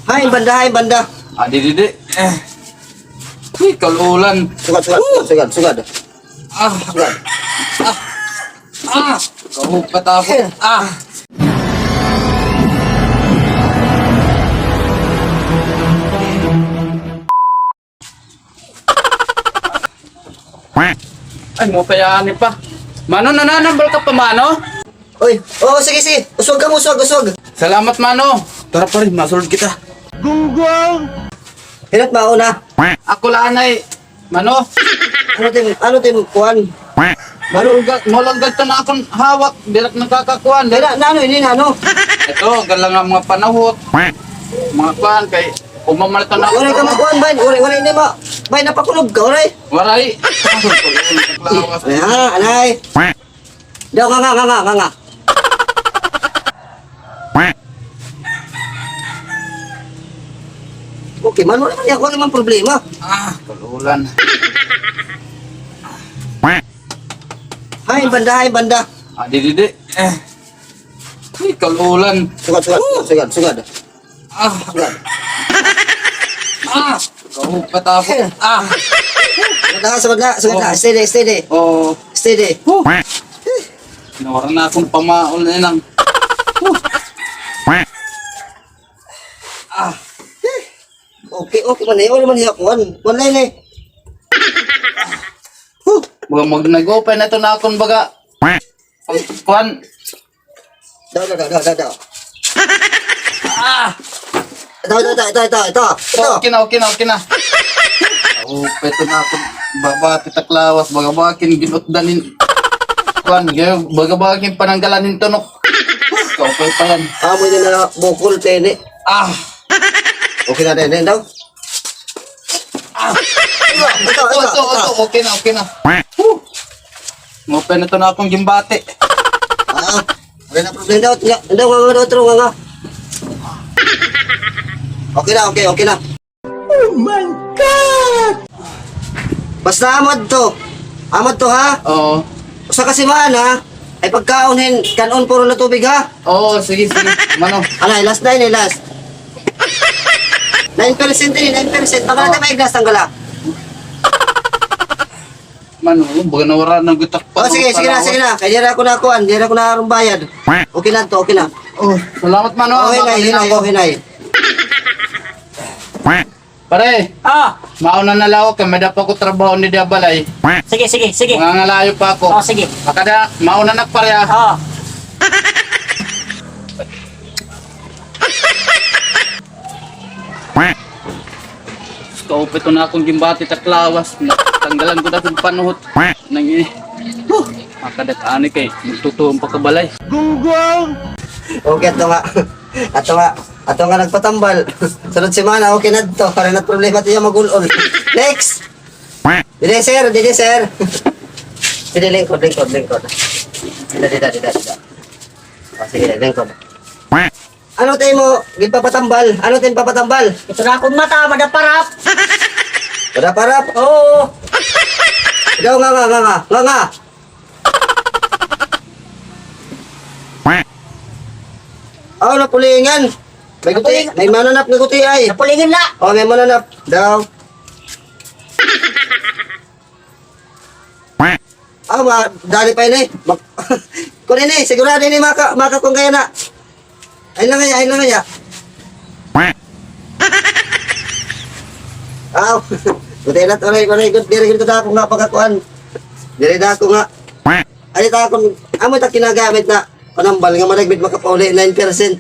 Hay banda. Di. Uy, kalulan. Sugad. Ah, Sugad. Kahupat ako. Ay, mo payaan pa. Mano, nananambal ka pa, Mano? Oy, sige. Usog. Salamat, Mano. Tara pa rin, masulod kita. Hinat mauna. Ako lang ay, Mano, Ano tim kuan? molang ganito na akong hawak. Birak nagkakakuan. Ano ini ano? Ito, galang nga mga panahot. Mga kuan, kay umamalito na Oray ka makuan bay. Oray ini ma. Bay napakulob ka oray. Waray. Anay. Daw nga. Okay, man wala man ako naman problema. Kalulan. Hay banda. Di. Uy, kalulan. Sugad. Sugad. Kahupat ako. Sugad na. Steady. Oh, Steady. nawara na akong pamaol na lang. Okay man eh. Wala man niya kuan. Wala eh. Mag nag-open na ito na akong baga. Kuan. Daw. Ito. Okay na. Oh, peto na akong babati taklawas. Bagabakin ginutdanin. Kuan, bagabakin pananggalanin tunok. Okay pa yan. Amoy na bukol tene. Okay na din daw. Ito. Okay na. Open na ito na akong gimbate. Wala na problema daw. Daw nga. Okay na. Oh my God! Basta amad to ha? Oo. Sa kasimaan ha? Ay pagkaonin, kanon puro na tubig ha? Oo, sige. Mano. Anay, last 9 eh, last. 9% din, 9%. Baka natin may iglas tanggal ha? Mano, baga nawara ng gutak pa. Sige na. Kaya dira ko na kuan, dira ko na arong bayad. Okay na. Oh, salamat Mano. Hinay. Pare, mauna na lang ako kaya may dapat ko trabaho ni Diabalay. Sige. Mga ngalayo pa ako. Sige. Akada, mauna na pare ah. Kaupit na akong gimbati taklawas. Tanggalan ko na akong panuhot. Makadat-ani kay magtutuong pagkabalay. Okay, ato nga nagpatambal. Sunod semana, okay na to. Para na problema tiyo magulol. Next! Dili sir. Dili lingkod. Dida. Sige, lingkod. Ano tayo mo? Gipapatambal? Ano tayo papatambal? Ito na akong mata, madaparap. Pada parap? Oo. Ikaw nga. Napulingan. May mananap na guti ay. Napulingin na. May mananap. Daw. Dali pa yun eh. Kunin eh, sigurado yun eh, maka kung kaya na. Ayun lang nga. Buti na ito, Diri ko na ako nga pagkakuan. Diri na ako nga. Ay, amoy ta kinagamit na panambal nga malagbit makapauli 9%.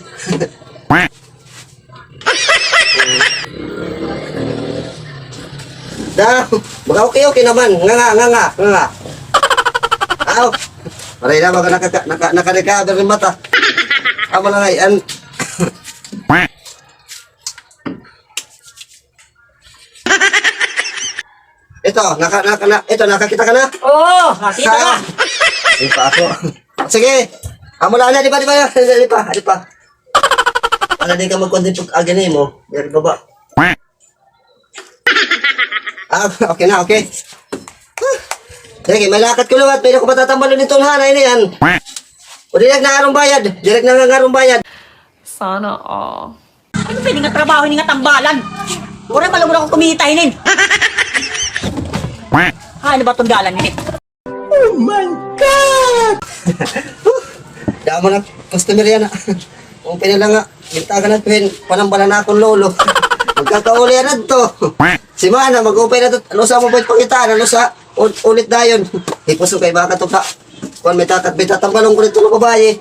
Daw, baka okay naman. Nga. Maray na mga naka-recover ng mata. Amo lang ay Ito, nakakita ka na? Oo, nakita ka. Di pa ako. Sige. Amo lang na, di pa. Wala din ka magkundi pag agani mo. Dari baba. Okay na. Sige, malakat ko luwat. Pero ko matatambalon nitong hanay na yan. O direct na ngarong bayad. Sana all. Ano pwede nga trabaho, hindi nga tambalan? Mura pala muna ako kumita hinin. Ano ba itong dalan hinin? Damo na customer yan. Kung pinala nga, gintagan na tuwin, panambala na akong lolo. Magkakauli yan to. Si Mana, mag-upay na to. Ano sa mo pwede pakitaan? Ano sa ulit na yun? Ipuso kay baka to ka. Kung may tatambalong ko nito ng babae.